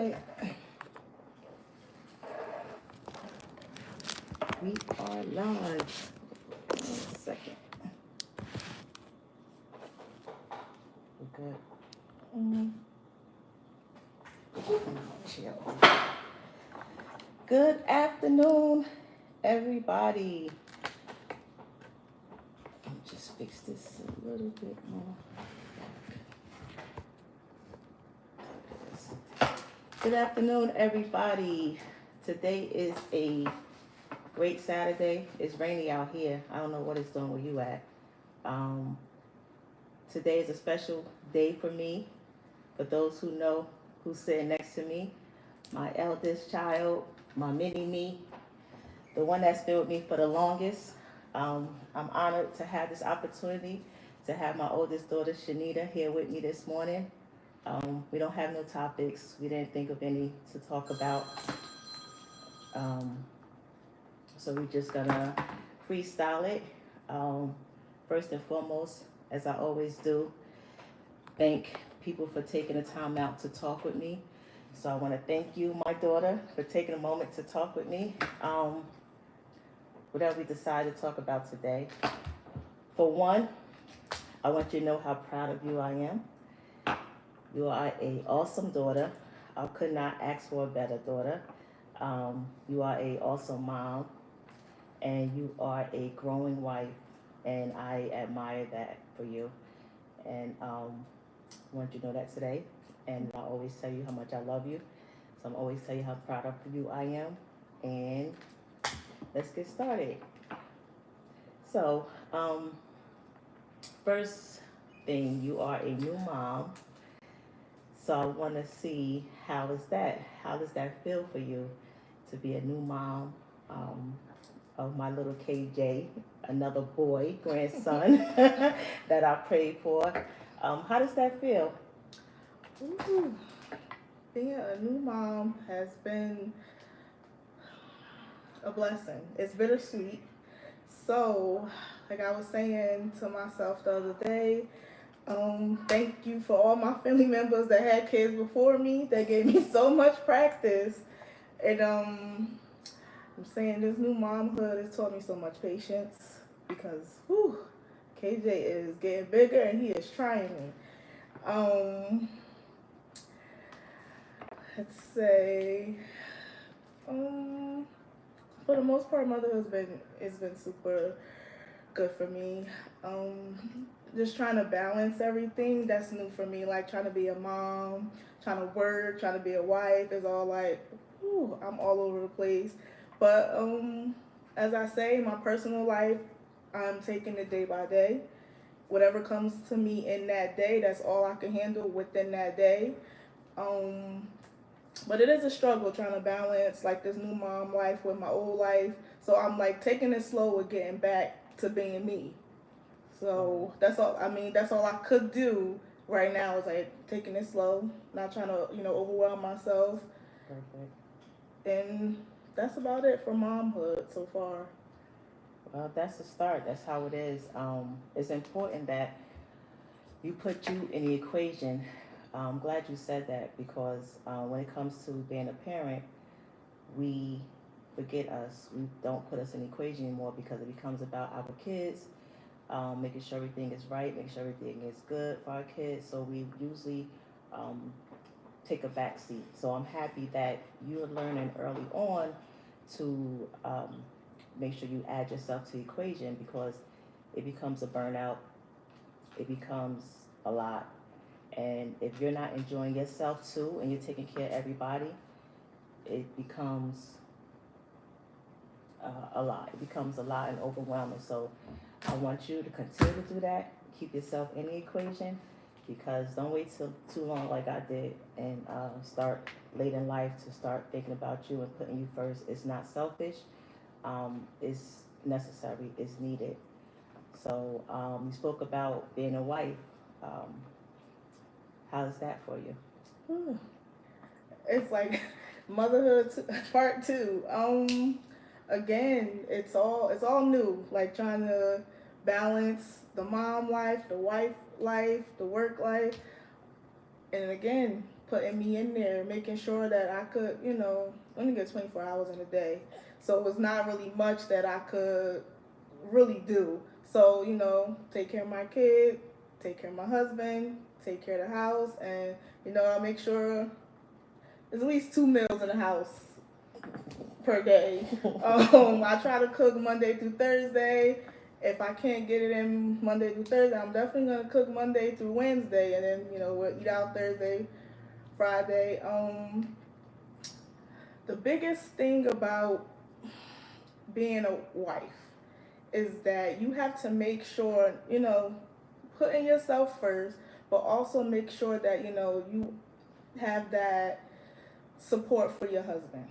right. We are live. 1 second. We're good. Chill. Good afternoon, everybody. Let me just fix this a little bit more. Good afternoon, everybody. Today is a great Saturday. It's rainy out here. I don't know what it's doing where you at. Today is a special day for me. For those who know who's sitting next to me, my eldest child, my mini me, the one that's been with me for the longest. I'm honored to have this opportunity to have my oldest daughter, Shanita, here with me this morning. We don't have no topics. We didn't think of any to talk about. So we're just gonna freestyle it. First and foremost, as I always do, thank people for taking the time out to talk with me. So I want to thank you, my daughter, for taking a moment to talk with me. Whatever we decide to talk about today. For one, I want you to know how proud of you I am. You are an awesome daughter. I could not ask for a better daughter. You are an awesome mom, and you are a growing wife, and I admire that for you. And I want you to know that today. And I always tell you how much I love you. So I'm always tell you how proud of you I am. And let's get started. So, first thing, you are a new mom. So I want to see how is that? How does that feel for you to be a new mom of my little KJ, another boy, grandson that I prayed for? How does that feel? Ooh, being a new mom has been a blessing. It's bittersweet. So, like I was saying to myself the other day, thank you for all my family members that had kids before me. That gave me so much practice. And I'm saying this new momhood has taught me so much patience because, whew, KJ is getting bigger and he is trying me. Let's say, for the most part, motherhood's been super good for me. Just trying to balance everything that's new for me, like trying to be a mom, trying to work, trying to be a wife is all like, whew, I'm all over the place. But as I say, my personal life, I'm taking it day by day. Whatever comes to me in that day, that's all I can handle within that day. But it is a struggle trying to balance like this new mom life with my old life. So I'm like taking it slow with getting back to being me. So that's all. I mean, that's all I could do right now is like taking it slow, not trying to overwhelm myself. Perfect. And that's about it for momhood so far. Well, that's the start. That's how it is. It's important that you put you in the equation. I'm glad you said that because when it comes to being a parent, we forget us. We don't put us in the equation anymore because it becomes about our kids, making sure everything is right, making sure everything is good for our kids. So we usually take a back seat. So I'm happy that you're learning early on to make sure you add yourself to the equation because it becomes a burnout. It becomes a lot. And if you're not enjoying yourself too and you're taking care of everybody, it becomes a lot. It becomes a lot and overwhelming. So I want you to continue to do that. Keep yourself in the equation because don't wait till too long like I did and start late in life to start thinking about you and putting you first. It's not selfish. It's necessary. It's needed. So you spoke about being a wife. How's that for you? It's like motherhood part 2. Again, it's all new. Like trying to balance the mom life, the wife life, the work life, and again, putting me in there, making sure that I could, only get 24 hours in a day. So it was not really much that I could really do. So, take care of my kid, take care of my husband, take care of the house, and, I make sure there's at least 2 meals in the house per day. I try to cook Monday through Thursday. If I can't get it in Monday through Thursday, I'm definitely gonna cook Monday through Wednesday, and then we'll eat out Thursday, Friday. The biggest thing about being a wife is that you have to make sure putting yourself first, but also make sure that you have that support for your husband,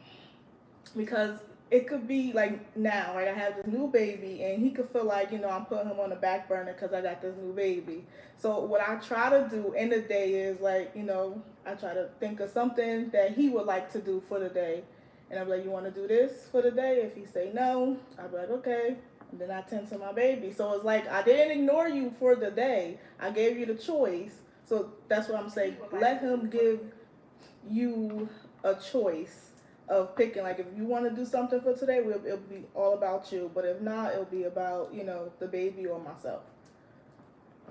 because it could be like now, like I have this new baby, and he could feel like I'm putting him on the back burner because I got this new baby. So what I try to do in the day is like I try to think of something that he would like to do for the day, and I'm like, you want to do this for the day? If he say no, I'll be like, okay, and then I tend to my baby. So it's like I didn't ignore you for the day. I gave you the choice. So that's what I'm saying. Let him give you a choice of picking. Like if you want to do something for today, it'll be all about you. But if not, it'll be about the baby or myself.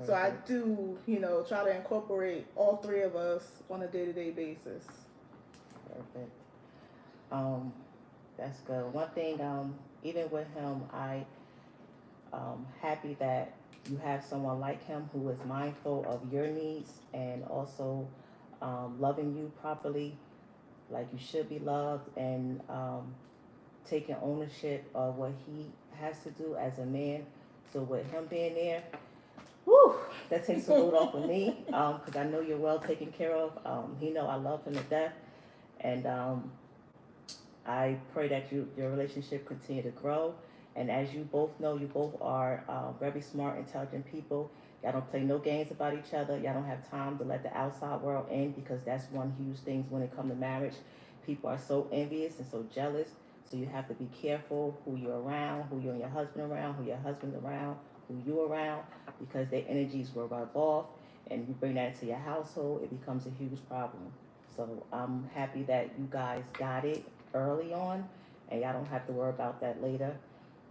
So I do try to incorporate all three of us on a day-to-day basis. Perfect. That's good. One thing, even with him, I happy that you have someone like him who is mindful of your needs and also loving you properly, like you should be loved, and taking ownership of what he has to do as a man. So with him being there, whew, that takes a load off of me, because I know you're well taken care of. He know I love him to death, and I pray that your relationship continue to grow. And as you both know, you both are very smart, intelligent people. Y'all don't play no games about each other. Y'all don't have time to let the outside world in, because that's one huge thing when it comes to marriage. People are so envious and so jealous. So you have to be careful who you're around, who you and your husband around, who your husband's around, who you around, because their energies will rub off. And you bring that into your household, it becomes a huge problem. So I'm happy that you guys got it early on, and y'all don't have to worry about that later.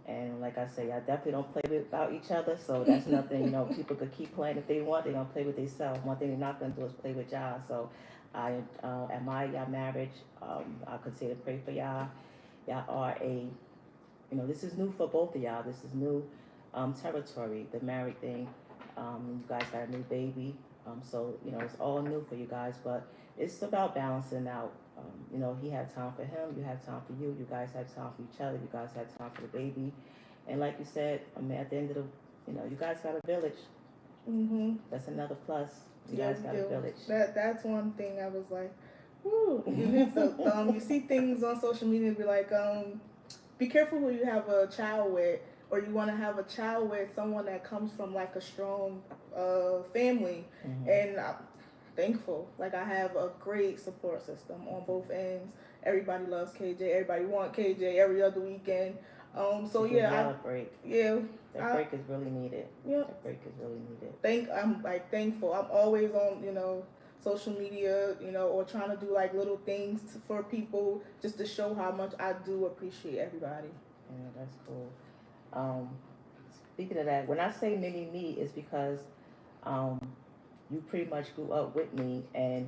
And like I say, I definitely don't play without each other, so that's nothing. People could keep playing if they want. They're gonna play with themselves. One thing they're not gonna do is play with y'all. So I admire y'all marriage. I continue to pray for y'all. Y'all are this is new for both of y'all. This is new territory, the married thing. You guys got a new baby, so it's all new for you guys. But it's about balancing out. He had time for him, you have time for you, you guys have time for each other, you guys have time for the baby. And like you said, at the end of the, you guys got a village. That's another plus. You guys got a village. That's one thing I was like, woo. You see things on social media be like, be careful who you have a child with, or you want to have a child with someone that comes from like a strong family. And thankful. Like I have a great support system on both ends. Everybody loves KJ. Everybody want KJ every other weekend. So yeah, break. Yeah, that break is really needed. Yeah, that break is really needed. I'm like thankful. I'm always on social media, or trying to do like little things for people just to show how much I do appreciate everybody. Yeah, that's cool. Speaking of that, when I say mini me, it's because you pretty much grew up with me, and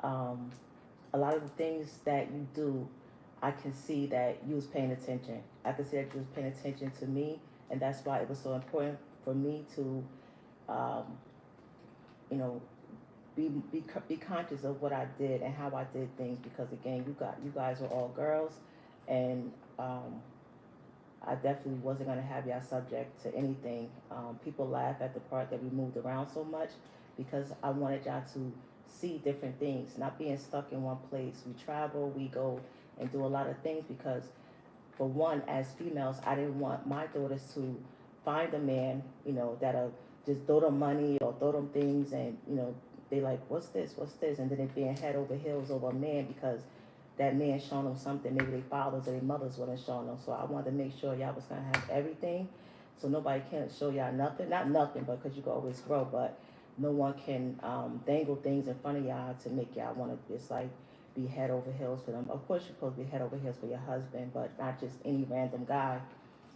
a lot of the things that you do, I can see that you was paying attention. I can see that you was paying attention to me, and that's why it was so important for me to, be conscious of what I did and how I did things. Because again, you guys were all girls, and I definitely wasn't gonna have y'all subject to anything. People laugh at the part that we moved around so much, because I wanted y'all to see different things, not being stuck in one place. We travel, we go and do a lot of things, because for one, as females, I didn't want my daughters to find a man, that'll just throw them money or throw them things, and they like, what's this, and then they being head over heels over a man because that man showing them something maybe their fathers or their mothers wasn't showing them. So I wanted to make sure y'all was gonna have everything, so nobody can show y'all nothing, not nothing, but because you can always grow. But no one can dangle things in front of y'all to make y'all want to just like be head over heels for them. Of course, you're supposed to be head over heels for your husband, but not just any random guy.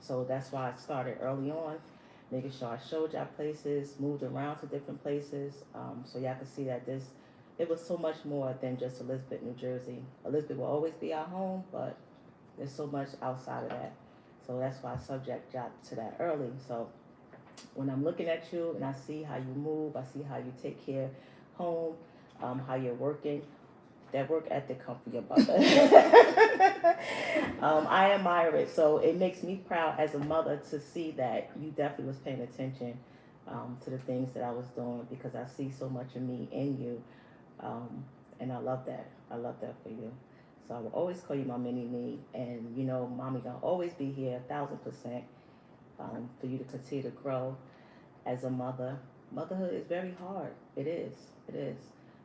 So that's why I started early on, making sure I showed y'all places, moved around to different places, so y'all could see that it was so much more than just Elizabeth, New Jersey. Elizabeth will always be our home, but there's so much outside of that. So that's why I subject y'all to that early. So when I'm looking at you and I see how you move, I see how you take care of home, how you're working, that work ethic come from your mother. I admire it. So it makes me proud as a mother to see that you definitely was paying attention to the things that I was doing, because I see so much of me in you. And I love that. I love that for you. So I will always call you my mini me. And you know, mommy gonna always be here 1,000% for you to continue to grow as a mother. Motherhood is very hard. It is. It is.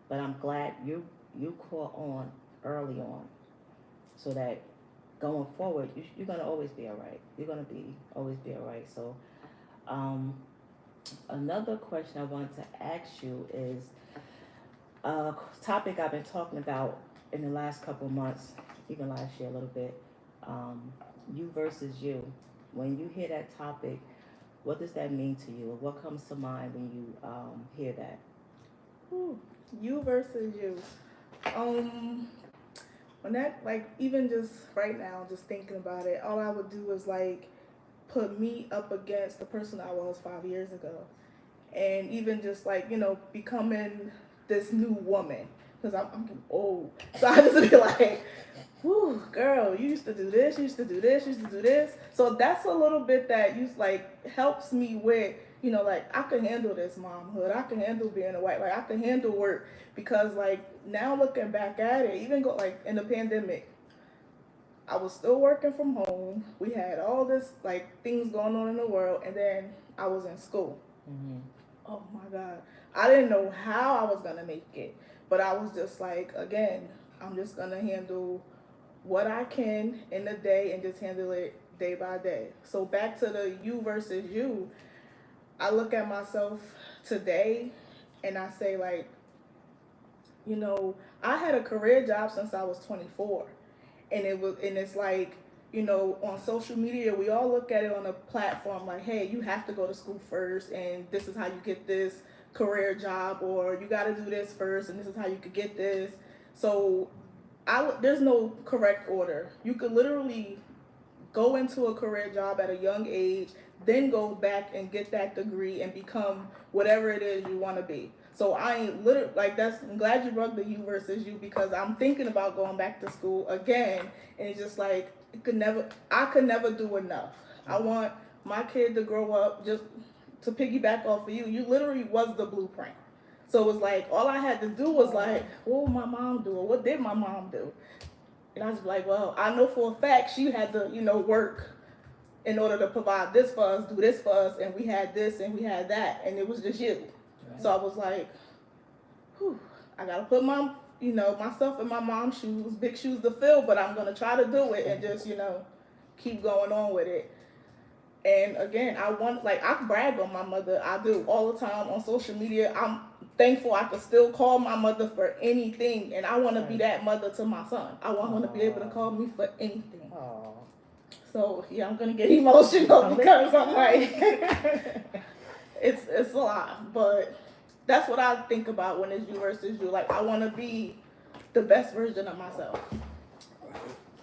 But I'm glad you caught on early on, so that going forward you're gonna always be all right. You're gonna always be all right. So another question I wanted to ask you is a topic I've been talking about in the last couple of months, even last year a little bit. You versus you. When you hear that topic, what does that mean to you, or what comes to mind when you hear that? Ooh, you versus you. When that, like, even just right now, just thinking about it, all I would do is like put me up against the person I was 5 years ago, and even just like, becoming this new woman, because I'm old, so I just be like, whew, girl, you used to do this, you used to do this, you used to do this. So that's a little bit that helps me with, like, I can handle this momhood, I can handle being a wife, like I can handle work, because like now looking back at it, even go like in the pandemic, I was still working from home. We had all this like things going on in the world, and then I was in school. Mm-hmm. Oh my God, I didn't know how I was gonna make it, but I was just like, again, I'm just gonna handle what I can in the day and just handle it day by day. So back to the you versus you, I look at myself today and I say like, I had a career job since I was 24. And it's like, on social media we all look at it on a platform like, hey, you have to go to school first and this is how you get this career job, or you got to do this first and this is how you could get this. So there's no correct order. You could literally go into a career job at a young age, then go back and get that degree and become whatever it is you want to be. So I ain't literally like I'm glad you brought the you versus you, because I'm thinking about going back to school again, and it's just like I could never do enough. I want my kid to grow up, just to piggyback off of you. You literally was the blueprint. So it was like all I had to do was like, what would my mom do, or what did my mom do? And I was like, well, I know for a fact she had to, work in order to provide this for us, do this for us, and we had this and we had that, and it was just you. Right. So I was like, whew, I gotta put myself in my mom's shoes, big shoes to fill, but I'm gonna try to do it and just, keep going on with it. And again, I brag on my mother. I do all the time on social media. I'm thankful I could still call my mother for anything, and I want to be that mother to my son. I want him to be able to call me for anything. Aww. So yeah, I'm gonna get emotional because I'm like, it's a lot, but that's what I think about when it's you versus you. Like, I want to be the best version of myself.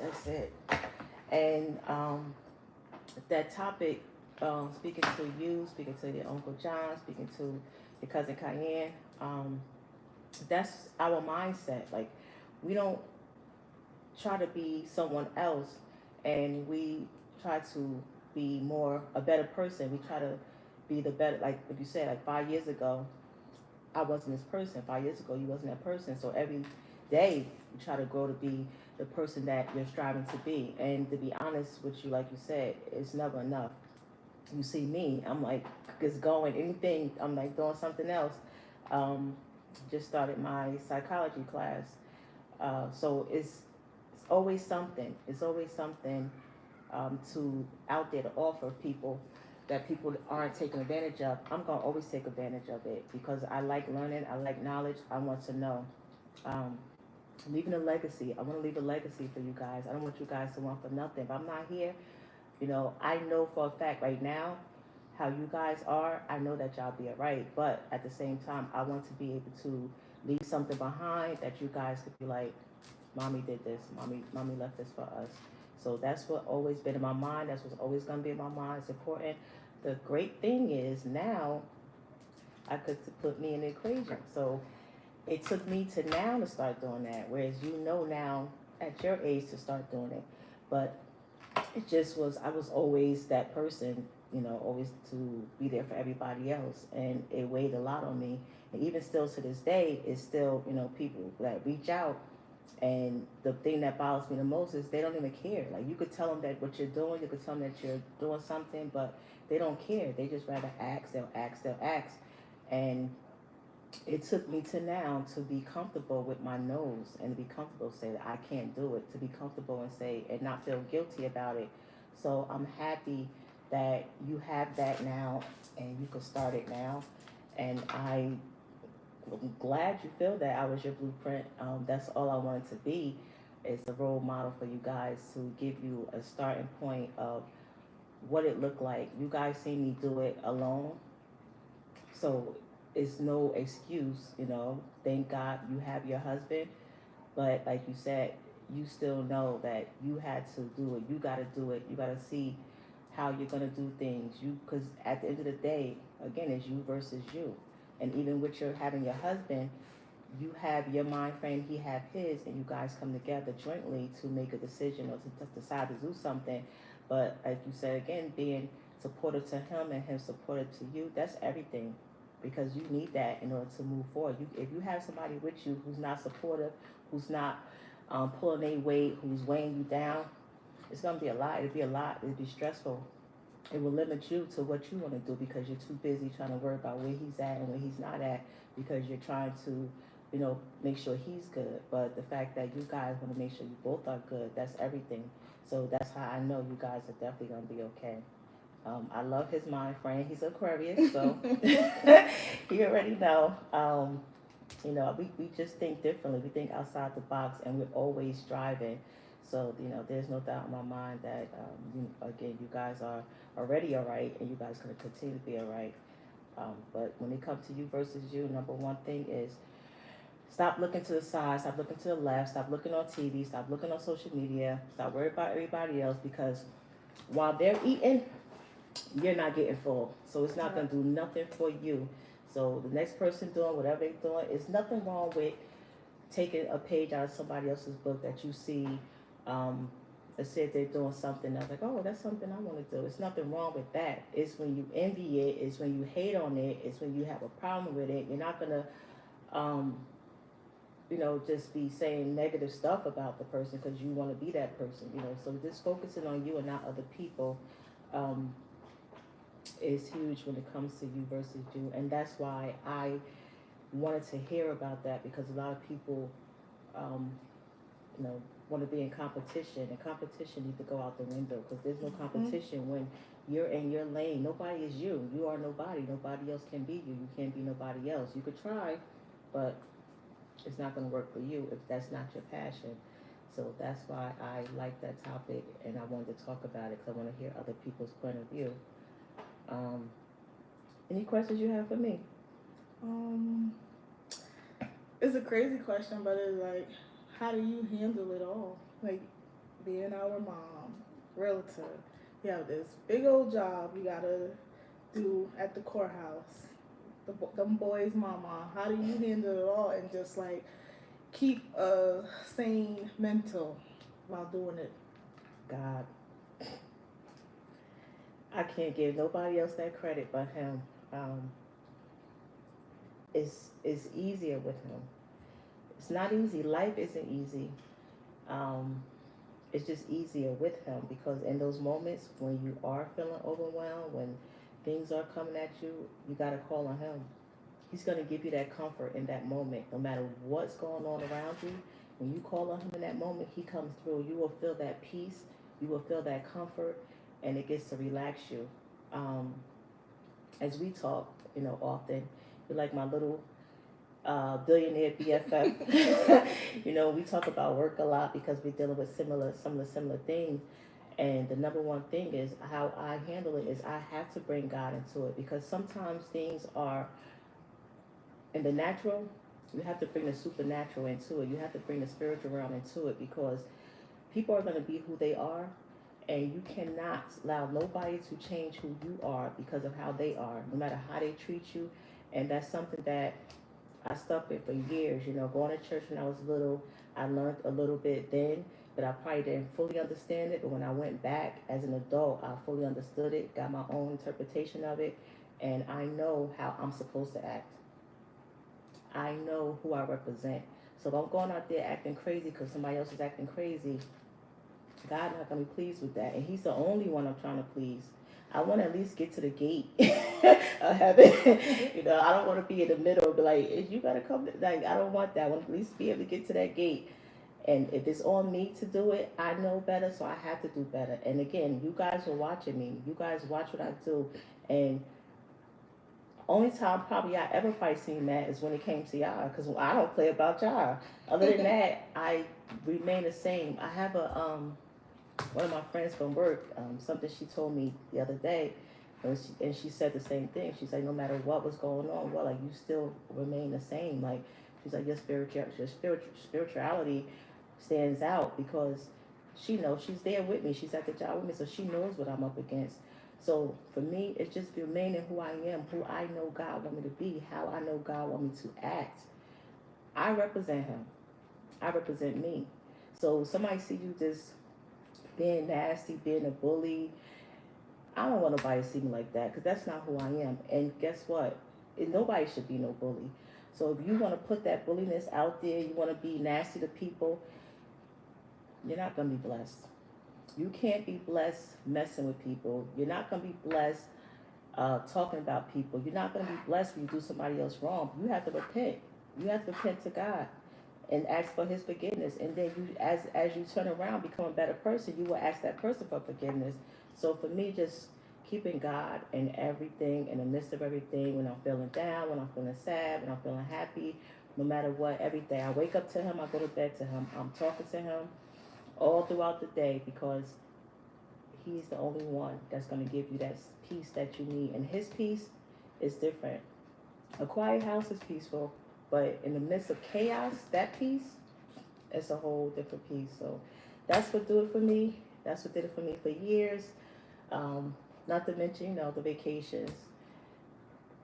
That's it. And that topic, speaking to you, speaking to your Uncle John, speaking to your cousin Cayenne, that's our mindset. Like, we don't try to be someone else, and we try to be a better person. We try to be the better, like what you said, like 5 years ago, I wasn't this person. 5 years ago, you wasn't that person. So every day, you try to grow to be the person that you're striving to be. And to be honest with you, like you said, it's never enough. You see me, I'm like, just going, anything, I'm like doing something else. Just started my psychology class. So it's always something. It's always something to out there to offer people. that people aren't taking advantage of, I'm gonna always take advantage of it because I like learning, I like knowledge, I want to know. Um, Leaving a legacy. I want to leave a legacy for you guys. I don't want you guys to want for nothing. If I'm not here, I know for a fact right now how you guys are. I know that y'all be alright, but at the same time, I want to be able to leave something behind that you guys could be like, "Mommy did this. Mommy left this for us." So that's what always been in my mind. That's what's always gonna be in my mind. It's important. The great thing is now I could put me in the equation. So it took me to now to start doing that, whereas now at your age to start doing it. But it just was, I was always that person, always to be there for everybody else. And it weighed a lot on me. And even still to this day, it's still, people that reach out. And the thing that bothers me the most is they don't even care. Like you could tell them that what you're doing, you could tell them that you're doing something, but they don't care. They just rather ask, they'll ask, they'll ask. And it took me to now to be comfortable with my nose and to be comfortable to say that I can't do it, to be comfortable and say and not feel guilty about it. So I'm happy that you have that now and you can start it now. And I'm glad you feel that I was your blueprint. That's all I wanted to be, is a role model for you guys to give you a starting point of what it looked like. You guys seen me do it alone, so it's no excuse. Thank God you have your husband, but like you said, you still know that you had to do it. You got to do it. You got to see how you're gonna do things. Because at the end of the day, again, it's you versus you. And even with your having your husband, you have your mind frame, he have his, and you guys come together jointly to make a decision or to decide to do something. But like you said again, being supportive to him and him supportive to you, that's everything. Because you need that in order to move forward. If you have somebody with you who's not supportive, who's not pulling their weight, who's weighing you down, it's gonna be a lot. It'll be a lot. It'll be stressful. It will limit you to what you want to do because you're too busy trying to worry about where he's at and where he's not at, because you're trying to, make sure he's good. But the fact that you guys want to make sure you both are good, that's everything. So that's how I know you guys are definitely gonna be okay. I love his mind frame. He's Aquarius, so you already know. We just think differently. We think outside the box, and we're always striving. So, there's no doubt in my mind that, you guys are already all right, and you guys are going to continue to be all right. But when it comes to you versus you, number one thing is stop looking to the side, stop looking to the left, stop looking on TV, stop looking on social media, stop worrying about everybody else, because while they're eating, you're not getting full. So it's not going to do nothing for you. So the next person doing whatever they're doing, it's nothing wrong with taking a page out of somebody else's book that you see. Let's say they're doing something that's like, oh, that's something I want to do. It's nothing wrong with that. It's when you envy it. It's when you hate on it. It's when you have a problem with it. You're not going to, just be saying negative stuff about the person because you want to be that person. So just focusing on you and not other people. Is huge when it comes to you versus you, and that's why I wanted to hear about that, because a lot of people, want to be in competition, and competition needs to go out the window, because there's no competition when you're in your lane. Nobody is you. You are nobody. Nobody else can be you. You can't be nobody else. You could try, but it's not going to work for you if that's not your passion. So that's why I like that topic, and I wanted to talk about it, because I want to hear other people's point of view. Any questions you have for me? It's a crazy question, but it's like, how do you handle it all? Like, being our mom, realtor, you have this big old job you gotta do at the courthouse, them boys' mama. How do you handle it all and just like keep a sane mental while doing it? God. I can't give nobody else that credit but him. It's easier with him. It's not easy. Life isn't easy. It's just easier with him, because in those moments when you are feeling overwhelmed, when things are coming at you, you gotta call on him. He's gonna give you that comfort in that moment, no matter what's going on around you. When you call on him in that moment, he comes through. You will feel that peace. You will feel that comfort, and it gets to relax you. um, as we talk, often, you're like my little billionaire BFF. We talk about work a lot because we're dealing with some of the similar things. And the number one thing is how I handle it is I have to bring God into it because sometimes things are in the natural. You have to bring the supernatural into it. You have to bring the spiritual realm into it because people are going to be who they are, and you cannot allow nobody to change who you are because of how they are, no matter how they treat you. And that's something that I stuck with for years. Going to church when I was little, I learned a little bit then, but I probably didn't fully understand it. But when I went back as an adult, I fully understood it, got my own interpretation of it, and I know how I'm supposed to act. I know who I represent. So if I'm going out there acting crazy because somebody else is acting crazy, God not gonna be pleased with that, and He's the only one I'm trying to please. I want to at least get to the gate of heaven. I don't want to be in the middle. Be like, you gotta come. Like, I don't want that. I want to at least be able to get to that gate. And if it's on me to do it, I know better, so I have to do better. And again, you guys are watching me. You guys watch what I do, and only time probably I ever probably seen that is when it came to y'all, because I don't play about y'all. Other than that, I remain the same. I have a one of my friends from work, something she told me the other day, and she said the same thing. She's like, no matter what was going on, well, like, you still remain the same. Like, she's like, your spirituality stands out because she knows she's there with me. She's at the job with me, so she knows what I'm up against. So for me, it's just remaining who I am, who I know God want me to be, how I know God want me to act. I represent Him. I represent me. So somebody see you just being nasty, being a bully, I don't want nobody to see me like that because that's not who I am. And guess what? Nobody should be no bully. So if you want to put that bulliness out there, you want to be nasty to people, you're not going to be blessed. You can't be blessed messing with people. You're not going to be blessed talking about people. You're not going to be blessed when you do somebody else wrong. You have to repent. You have to repent to God and ask for His forgiveness. And then you, as you turn around, become a better person, you will ask that person for forgiveness. So for me, just keeping God in everything, in the midst of everything, when I'm feeling down, when I'm feeling sad, when I'm feeling happy, no matter what, every day. I wake up to Him, I go to bed to Him. I'm talking to Him all throughout the day because He's the only one that's going to give you that peace that you need. And His peace is different. A quiet house is peaceful, but in the midst of chaos, that peace, it's a whole different peace. So that's what do it for me. That's what did it for me for years. Not to mention, the vacations,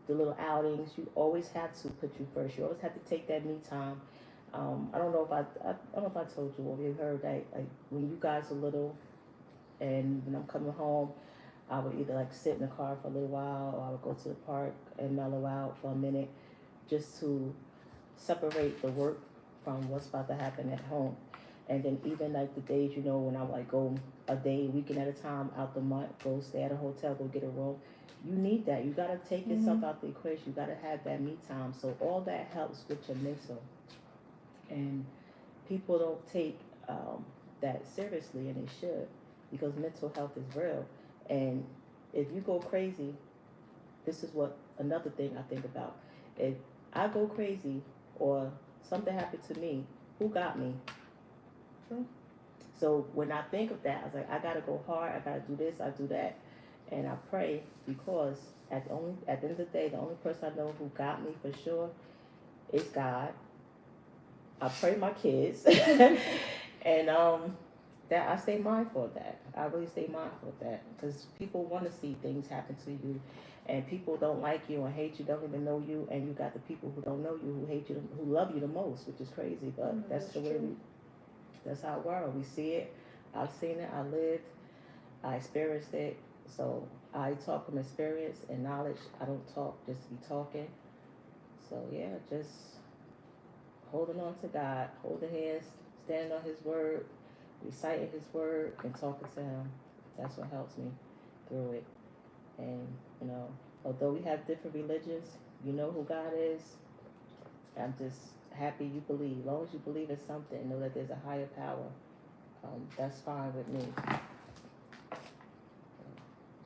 the little outings. You always have to put you first. You always have to take that me time. I don't know if I don't know if I told you or you heard that, like, when you guys are little and when I'm coming home, I would either like sit in the car for a little while or I would go to the park and mellow out for a minute just to separate the work from what's about to happen at home. And then even like the days, when I would like go a day, weekend at a time out the month, go stay at a hotel, go get a room. You need that. You gotta take yourself out the equation. You gotta have that me time. So all that helps with your mental. And people don't take that seriously, and they should, because mental health is real. And if you go crazy, this is what another thing I think about. If I go crazy or something happened to me, who got me? True. So when I think of that, I was like, I gotta go hard. I gotta do this. I do that, and I pray because at the end of the day, the only person I know who got me for sure is God. I pray my kids, and that I stay mindful of that. I really stay mindful of that because people want to see things happen to you, and people don't like you and hate you, don't even know you, and you got the people who don't know you who hate you, who love you the most, which is crazy. But that's the way that's how it works. We see it. I've seen it. I lived. I experienced it. So I talk from experience and knowledge. I don't talk just to be talking. So yeah, just holding on to God, holding hands, standing on His word, reciting His word, and talking to Him. That's what helps me through it. And although we have different religions, you know who God is. I'm just happy you believe. As long as you believe in something and know that there's a higher power, that's fine with me.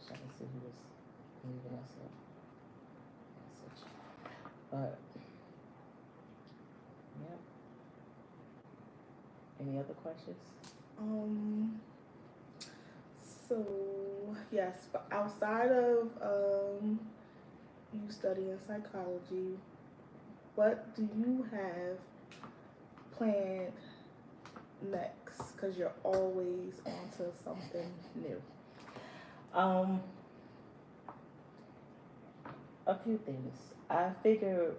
Trying to see who was leaving us a message. But yeah. Any other questions? So yes, but outside of you studying psychology, what do you have planned next? Because you're always onto something new. A few things. I figure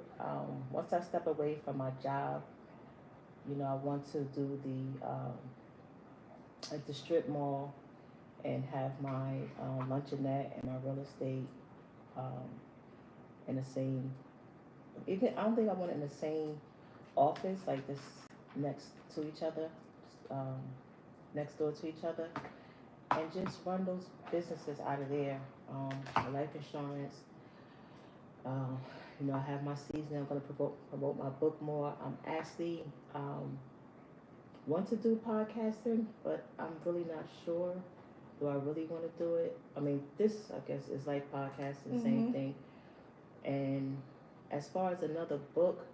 once I step away from my job, I want to do at the strip mall and have my luncheonette and my real estate um, in the same. Even I don't think I want it in the same office, like this next to each other, um, next door to each other, and just run those businesses out of there. Life insurance. Um, I have my season. I'm going to promote my book more. I'm actually want to do podcasting, but I'm really not sure. Do I really want to do it? I mean, this I guess is like podcasting, same thing. And as far as another book,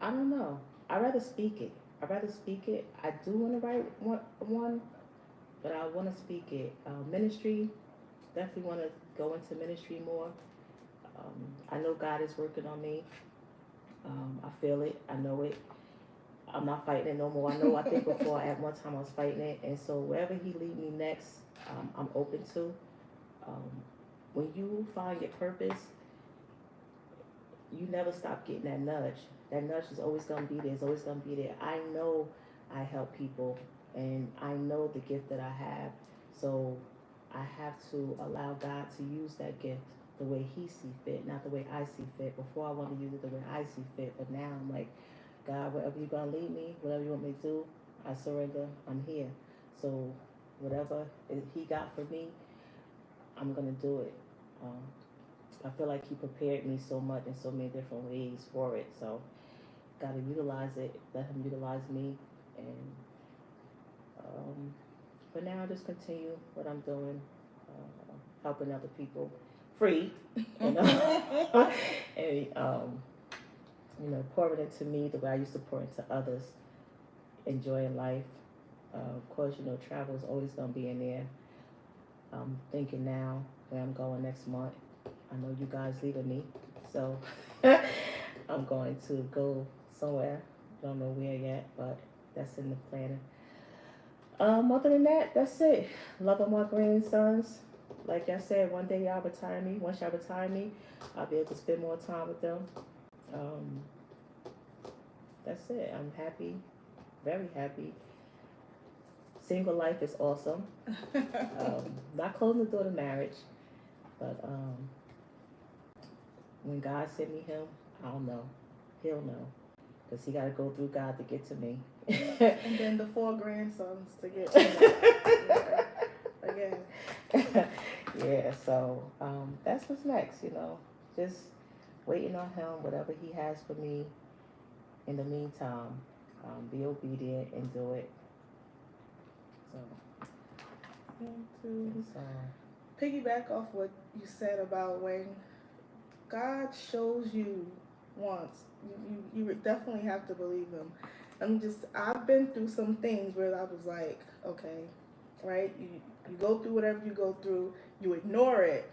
I don't know. I'd rather speak it. I do want to write one, but I want to speak it. Ministry, definitely want to go into ministry more. I know God is working on me. I feel it. I know it. I'm not fighting it no more. I think before at one time I was fighting it. And so wherever he lead me next, I'm open to. When you find your purpose, you never stop getting that nudge. That nudge is always going to be there. It's always going to be there. I know I help people, and I know the gift that I have. So I have to allow God to use that gift the way he see fit, not the way I see fit. Before I wanted to use it the way I see fit, but now I'm like, God, wherever you're going to lead me, whatever you want me to do, I surrender. I'm here. So whatever he got for me, I'm going to do it. I feel like he prepared me so much in so many different ways for it. So got to utilize it, let him utilize me. And for now, I just continue what I'm doing, helping other people free, and pouring into me the way I used to pour into others, enjoying life. Of course, travel is always going to be in there. I'm thinking now where I'm going next month. I know you guys leaving me, so I'm going to go somewhere. Don't know where yet, but that's in the planning. Other than that, that's it. Loving my grandsons. Like I said, one day y'all retire me. Once y'all retire me, I'll be able to spend more time with them. That's it. I'm happy, very happy. Single life is awesome. Not closing the door to marriage, but when God sent me him, I don't know. He'll know. Because he got to go through God to get to me. And then the 4 grandsons to get to me. Again. Yeah, so that's what's next, Just waiting on him, whatever he has for me. In the meantime, be obedient and do it. To piggyback off what you said about when God shows you once, you definitely have to believe him. I've been through some things where I was like, okay, right? You go through whatever you go through, you ignore it.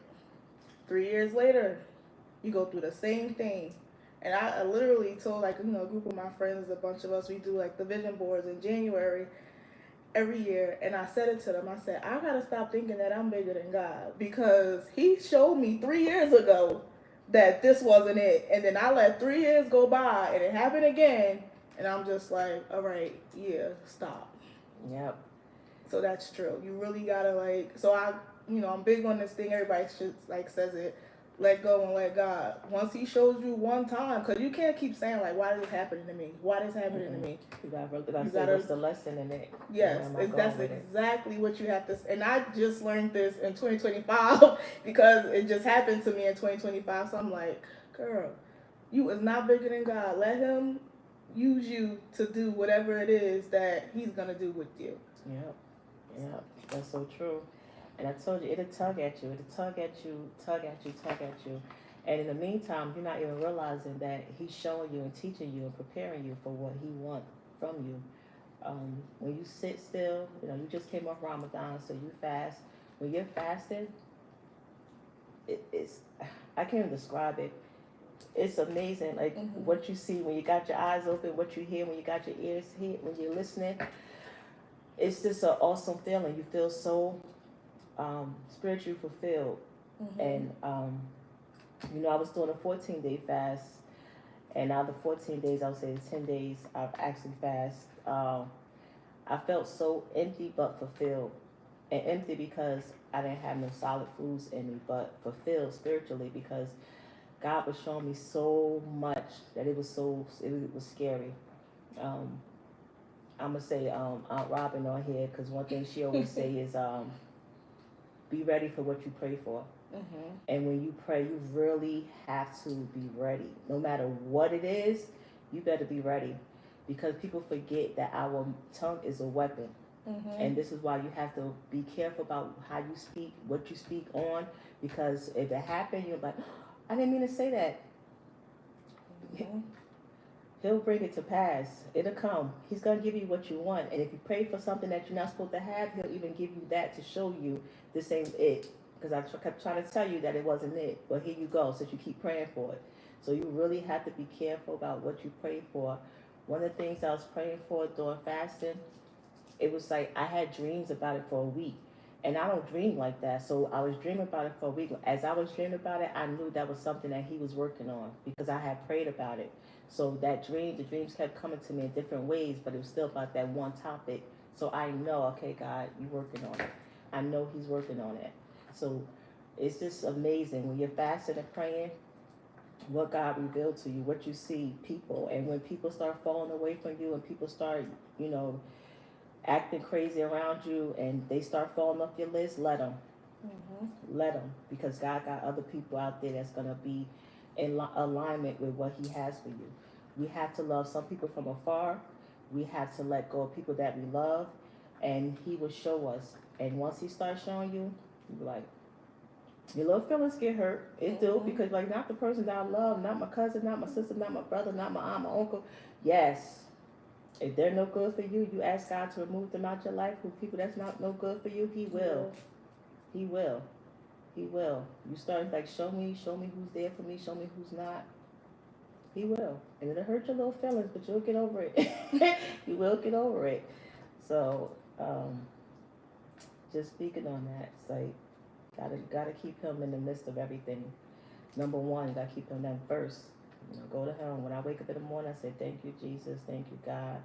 3 years later, you go through the same thing. And I literally told a group of my friends, a bunch of us, we do the vision boards in January every year, and I said it to them. I said, I gotta stop thinking that I'm bigger than God, because he showed me 3 years ago that this wasn't it, and then I let 3 years go by and it happened again, and I'm just like, all right, yeah, stop. Yep. So that's true. You really gotta so I'm big on this thing. Everybody should says it, let go and let God. Once he shows you one time, because you can't keep saying why is this happening to me? Why is this happening to me? You gotta what's the lesson in it? Yes, that's exactly what you have to. And I just learned this in 2025 because it just happened to me in 2025. So I'm like, girl, you is not bigger than God. Let him use you to do whatever it is that he's gonna do with you. Yep, that's so true. And I told you, it'll tug at you, it'll tug at you, tug at you, tug at you. And in the meantime, you're not even realizing that he's showing you and teaching you and preparing you for what he wants from you. When you sit still, you just came off Ramadan, so you fast. When you're fasting, it's I can't even describe it. It's amazing, like what you see when you got your eyes open, what you hear when you got your ears hit, when you're listening. It's just an awesome feeling. You feel so spiritually fulfilled. And I was doing a 14-day fast, and out of the 14 days, I would say 10 days I've actually fast. I felt so empty but fulfilled. And empty because I didn't have no solid foods in me, but fulfilled spiritually because God was showing me so much that it was scary. I'm gonna say Aunt Robin on here, because one thing she always say is be ready for what you pray for. And when you pray, you really have to be ready. No matter what it is, you better be ready, because people forget that our tongue is a weapon. And this is why you have to be careful about how you speak, what you speak on, because if it happened, you're like, I didn't mean to say that. He'll bring it to pass. It'll come. He's going to give you what you want. And if you pray for something that you're not supposed to have, he'll even give you that to show you this ain't it. Because I kept trying to tell you that it wasn't it. But here you go, since you keep praying for it. So you really have to be careful about what you pray for. One of the things I was praying for during fasting, it was like I had dreams about it for a week. And I don't dream like that. So I was dreaming about it for a week. As I was dreaming about it, I knew that was something that he was working on, because I had prayed about it. So the dreams kept coming to me in different ways, but it was still about that one topic. So I know, okay, God, you're working on it. I know he's working on it. So it's just amazing when you're fasting and praying, what God revealed to you, what you see, people. And when people start falling away from you and people start, acting crazy around you and they start falling off your list, let them. Let them, because God got other people out there that's going to be in alignment with what he has for you. We have to love some people from afar. We have to let go of people that we love, and he will show us. And once he starts showing you, you be like, your little feelings get hurt. It do, because not the person that I love, not my cousin, not my sister, not my brother, not my aunt, my uncle. Yes. If they're no good for you, you ask God to remove them out your life. Who people that's not no good for you, he will. He will. He will. You start show me who's there for me, show me who's not. He will. And it'll hurt your little feelings, but you'll get over it. You will get over it. So, just speaking on that, it's like, gotta keep him in the midst of everything. Number one, gotta keep him first. Go to him. When I wake up in the morning, I say, thank you, Jesus. Thank you, God.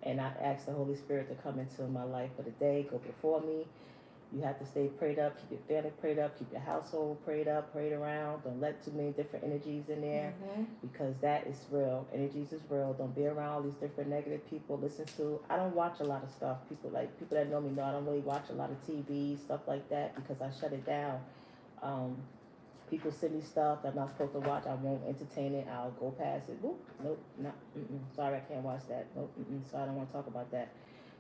And I ask the Holy Spirit to come into my life for the day, go before me. You have to stay prayed up, keep your family prayed up, keep your household prayed up, prayed around. Don't let too many different energies in there, because that is real. Energies is real. Don't be around all these different negative people. I don't watch a lot of stuff. People that know me know I don't really watch a lot of TV, stuff like that, because I shut it down. People send me stuff that I'm not supposed to watch. I won't entertain it. I'll go past it. Nope, not. Sorry, I can't watch that. Nope, sorry, I don't want to talk about that.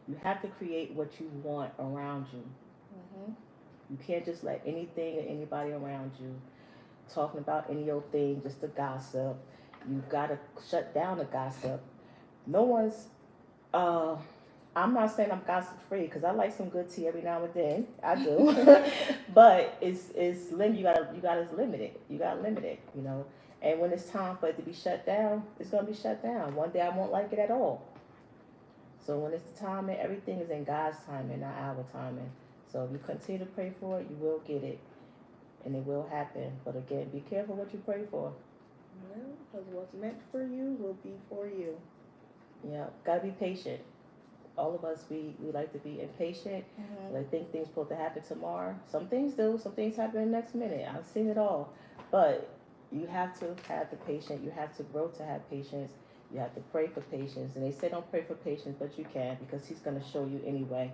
You have to create what you want around you. You can't just let anything or anybody around you talking about any old thing just to gossip. You've got to shut down the gossip. No one's. I'm not saying I'm gossip free, because I like some good tea every now and then. I do, but it's limit. You gotta limit it. You gotta limit it. And when it's time for it to be shut down, it's gonna be shut down. One day I won't like it at all. So when it's the time, and everything is in God's timing, not our timing. So if you continue to pray for it, you will get it, and it will happen. But again, be careful what you pray for. Because what's meant for you will be for you. Yeah, gotta be patient. All of us, we like to be impatient. I think things supposed to happen tomorrow. Some things do. Some things happen the next minute. I've seen it all. But you have to have the patience. You have to grow to have patience. You have to pray for patience. And they say don't pray for patience, but you can, because he's going to show you anyway.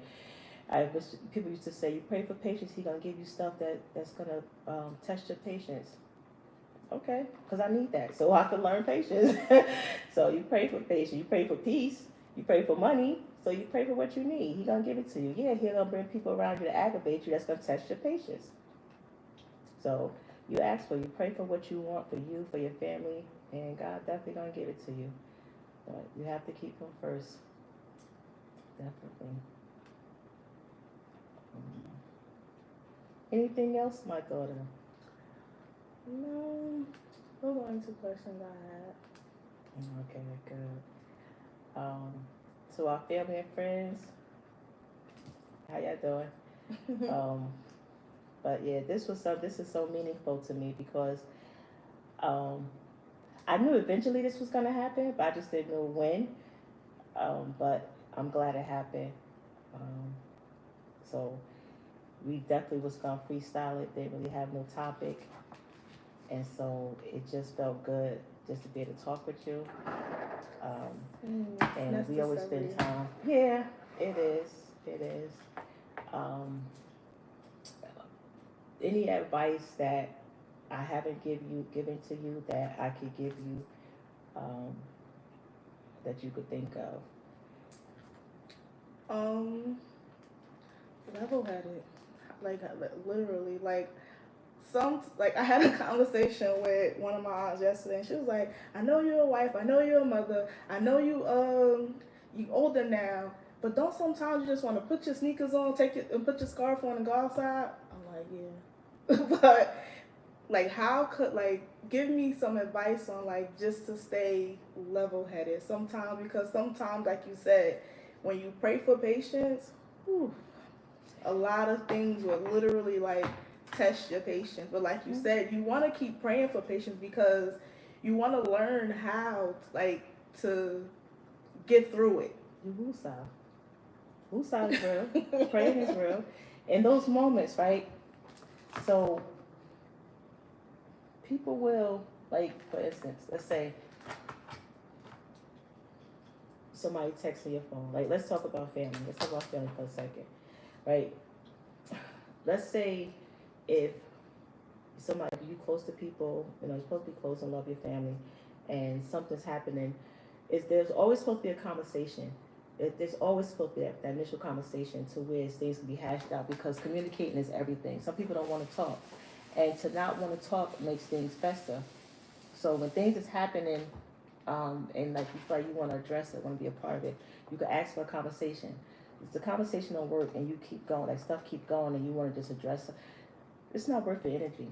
People used to say, you pray for patience, he's going to give you stuff that's going to test your patience. Okay, because I need that, so I can learn patience. So you pray for patience. You pray for peace. You pray for money, so you pray for what you need. He gonna give it to you. Yeah, he gonna bring people around you to aggravate you. That's gonna test your patience. So you ask for, you pray for what you want for you, for your family, and God definitely gonna give it to you. But you have to keep Him first. Definitely. Anything else, my daughter? No, those are only two questions I Okay, good. To our family and friends, how y'all doing? had. But yeah, this is so meaningful to me because um, I knew eventually this was gonna happen, but I just didn't know when. But I'm glad it happened. Um, so we definitely was gonna freestyle it. Didn't really have no topic, and so it just felt good just to be able to talk with you. And we always spend time. Yeah, it is. It is. Um, any advice that I haven't given to you that I could give you, um, that you could think of? Level-headed, like literally, like I had a conversation with one of my aunts yesterday, and she was like, "I know you're a wife, I know you're a mother, I know you older now, but don't sometimes you just want to put your sneakers on, take it and put your scarf on and go outside?" I'm like, "Yeah," but like, how could give me some advice on just to stay level-headed sometimes, because sometimes, like you said, when you pray for patience, whew, a lot of things will literally test your patience. But like you said, you want to keep praying for patience because you want to learn how to get through it. Woosah is real. Praying is real. In those moments, right? So people will, like, for instance, let's say somebody texts on your phone. Like, let's talk about family. Let's talk about family for a second, right? Let's say if somebody, you close to people, you're supposed to be close and love your family, and something's happening, there's always supposed to be a conversation. There's always supposed to be that initial conversation to where things can be hashed out, because communicating is everything. Some people don't want to talk, and to not want to talk makes things fester. So when things is happening, and like you feel like you want to address it, want to be a part of it, you can ask for a conversation. If the conversation don't work and you keep going, like stuff keep going, and you want to just address it, it's not worth the energy.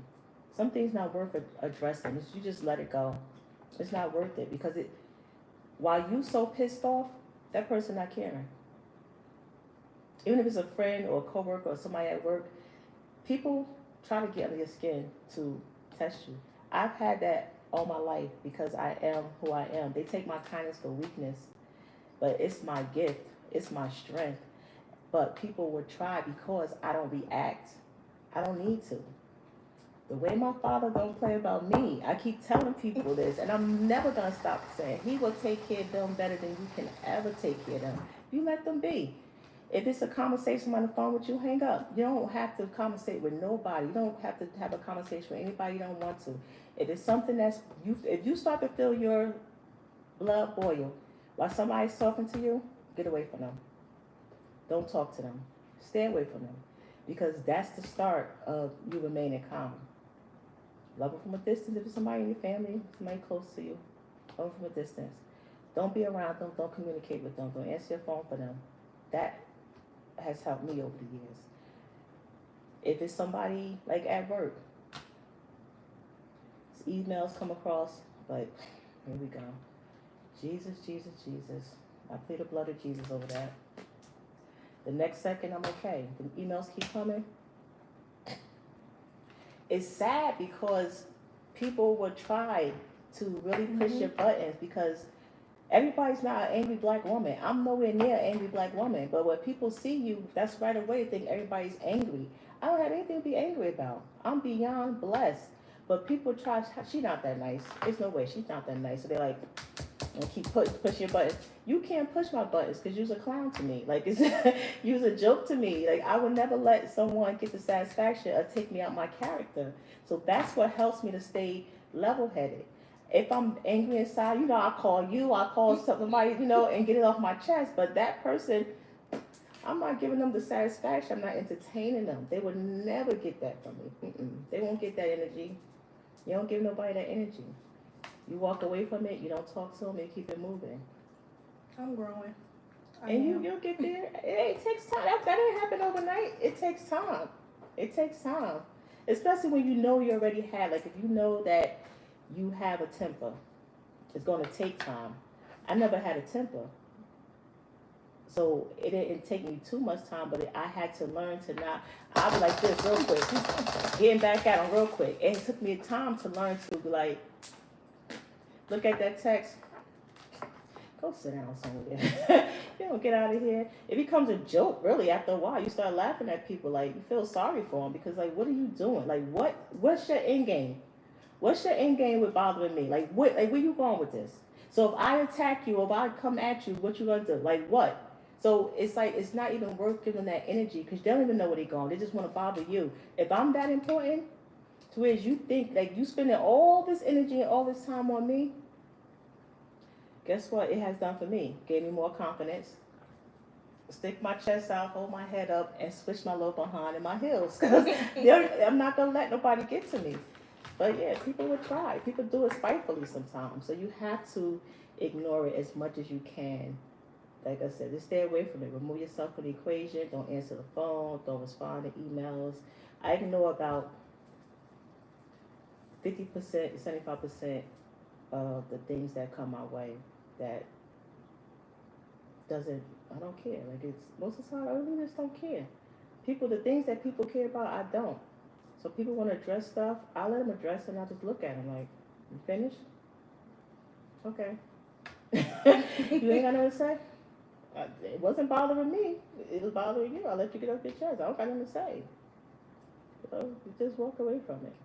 Some things not worth addressing. You just let it go. It's not worth it, because while you so pissed off, that person not caring. Even if it's a friend or a coworker or somebody at work, people try to get under your skin to test you. I've had that all my life because I am who I am. They take my kindness for weakness, but it's my gift. It's my strength. But people would try because I don't react. I don't need to. The way my father don't play about me, I keep telling people this, and I'm never gonna stop saying he will take care of them better than you can ever take care of them. You let them be. If it's a conversation on the phone with you, hang up. You don't have to conversate with nobody. You don't have to have a conversation with anybody you don't want to. If it's something if you start to feel your blood boil while somebody's talking to you, get away from them. Don't talk to them. Stay away from them, because that's the start of you remaining calm. Love them from a distance. If it's somebody in your family, somebody close to you, love them from a distance. Don't be around them. Don't communicate with them. Don't answer your phone for them. That has helped me over the years. If it's somebody like at work, emails come across, but here we go. Jesus, Jesus, Jesus. I plead the blood of Jesus over that. The next second, I'm okay. The emails keep coming. It's sad because people will try to really push your buttons, because everybody's not an angry black woman. I'm nowhere near an angry black woman. But when people see you, that's right away they think everybody's angry. I don't have anything to be angry about. I'm beyond blessed. But people try, she's not that nice. There's no way she's not that nice. So they're like, and keep push your buttons. You can't push my buttons because you're a clown to me. Like, you're a joke to me. Like, I would never let someone get the satisfaction of take me out my character. So that's what helps me to stay level-headed. if I'm angry inside, I call you, I call somebody, and get it off my chest. But that person, I'm not giving them the satisfaction. I'm not entertaining them. They would never get that from me. They won't get that energy. You don't give nobody that energy. You walk away from it. You don't talk to them. You keep it moving. I'm growing. You'll get there. It takes time. That didn't happen overnight. It takes time. It takes time. Especially when you know you already have. Like if you know that you have a temper, it's going to take time. I never had a temper. So it didn't take me too much time, but I had to learn to not. I was like this real quick, getting back at them real quick. It took me time to learn to be like, look at that text, go sit down somewhere. You don't get out of here. It becomes a joke, really. After a while, you start laughing at people. Like you feel sorry for them because, like, what are you doing? Like, what's your end game? What's your end game with bothering me? Like, what? Like, where you going with this? So if I attack you, if I come at you, what you gonna do? Like, what? So it's like it's not even worth giving that energy because they don't even know where they're going. They just want to bother you. If I'm that important, to where you think like you spending all this energy and all this time on me, guess what? It has done for me. Gave me more confidence. Stick my chest out, hold my head up, and switch my low behind in my heels. Cause I'm not gonna let nobody get to me. But yeah, people will try. People do it spitefully sometimes. So you have to ignore it as much as you can. Like I said, just stay away from it. Remove yourself from the equation. Don't answer the phone. Don't respond to emails. I ignore about 50%, 75% of the things that come my way that doesn't, I don't care. Like it's, most of the time, I really just don't care. The things that people care about, I don't. So people want to address stuff, I let them address it and I just look at them like, you finished? Okay. You ain't got nothing to say? It wasn't bothering me. It was bothering you. I'll let you get off your chest. I don't got nothing to say. So you just walk away from it.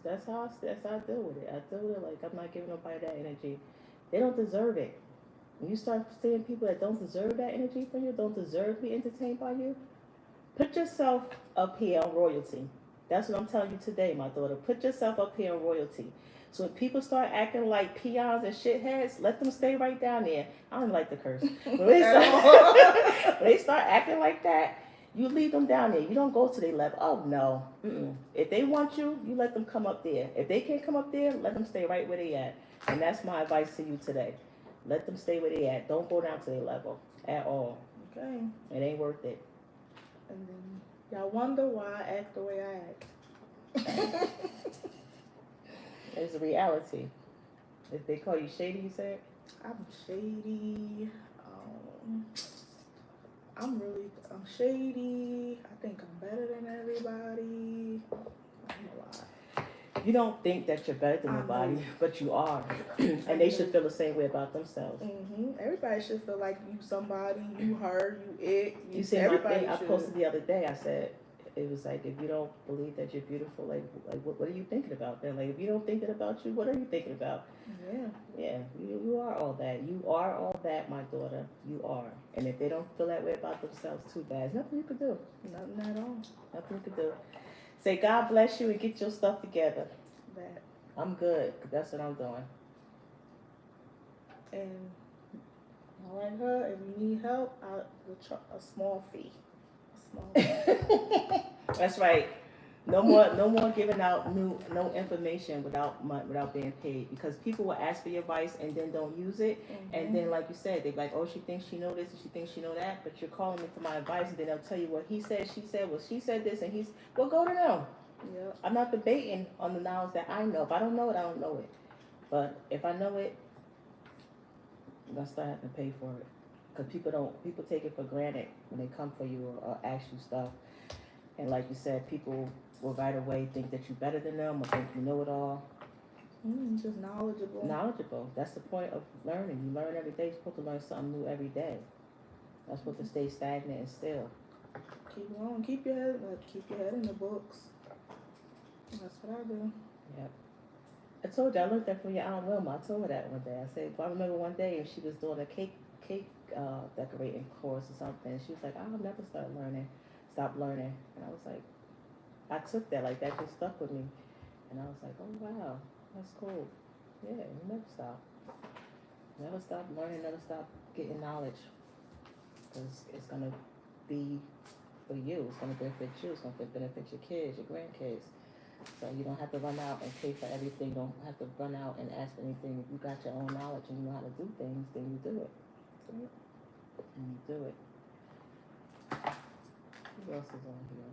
That's how I deal with it. I deal with it like I'm not giving nobody that energy. They don't deserve it. When you start seeing people that don't deserve that energy from you, don't deserve to be entertained by you, put yourself up here on royalty. That's what I'm telling you today, my daughter. Put yourself up here on royalty. So when people start acting like peons and shitheads, let them stay right down there. I don't even like the curse. When they start acting like that, you leave them down there. You don't go to their level. Oh, no. If they want you, you let them come up there. If they can't come up there, let them stay right where they at. And that's my advice to you today. Let them stay where they at. Don't go down to their level at all. Okay. It ain't worth it. And then y'all wonder why I act the way I act. It's a reality. If they call you shady, you said? I'm shady. I'm shady. I think I'm better than everybody. I don't know why. You don't think that you're better than nobody, but you are. And they should feel the same way about themselves. Everybody should feel like you somebody, you her, you it. You see my thing I posted the other day, I said, it was like, if you don't believe that you're beautiful, like what are you thinking about then? Like, if you don't think that about you, what are you thinking about? Yeah, you are all that. You are all that, my daughter. You are. And if they don't feel that way about themselves, too bad. There's nothing you can do. Nothing at all. Nothing you can do. Say, God bless you and get your stuff together. That. I'm good. That's what I'm doing. And I like her. If you need help, I will charge a small fee. That's right. No more giving out no information without being paid, because people will ask for your advice and then don't use it, and then like you said, they're like, oh, she thinks she know this and she thinks she know that, but you're calling me for my advice, and then they'll tell you what he said, she said, well, she said this, and well, go to them. Yep. I'm not debating on the knowledge that I know. If I don't know it, I don't know it. But if I know it, I'm gonna start having to pay for it. Because people take it for granted when they come for you or ask you stuff. And like you said, people will right away think that you're better than them or think you know it all. Just knowledgeable. Knowledgeable. That's the point of learning. You learn every day. You're supposed to learn something new every day. That's what to stay stagnant and still. Keep going. Keep your head in the books. That's what I do. Yep. I told you, I learned that from your Aunt Wilma. I told her that one day. I said, well, I remember one day she was doing a cake decorating course or something. And she was like, I'll never stop learning. And I was like, I took that, like that just stuck with me. And I was like, oh wow. That's cool. Yeah, you never stop. Never stop learning, never stop getting knowledge. Because it's going to be for you. It's going to benefit you. It's going to benefit your kids, your grandkids. So you don't have to run out and pay for everything. Don't have to run out and ask for anything. If you got your own knowledge and you know how to do things, then you do it. See it? And you do it. Who else is on here?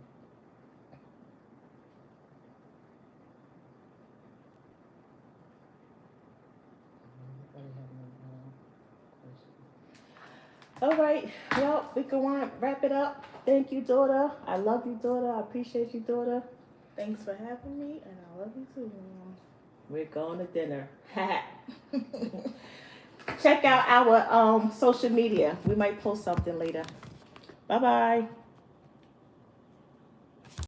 Anybody have any questions? All right, well, we can wrap it up. Thank you, daughter. I love you, daughter. I appreciate you, daughter. Thanks for having me, and I love you too, Mom. We're going to dinner. Check out our social media. We might post something later. Bye bye.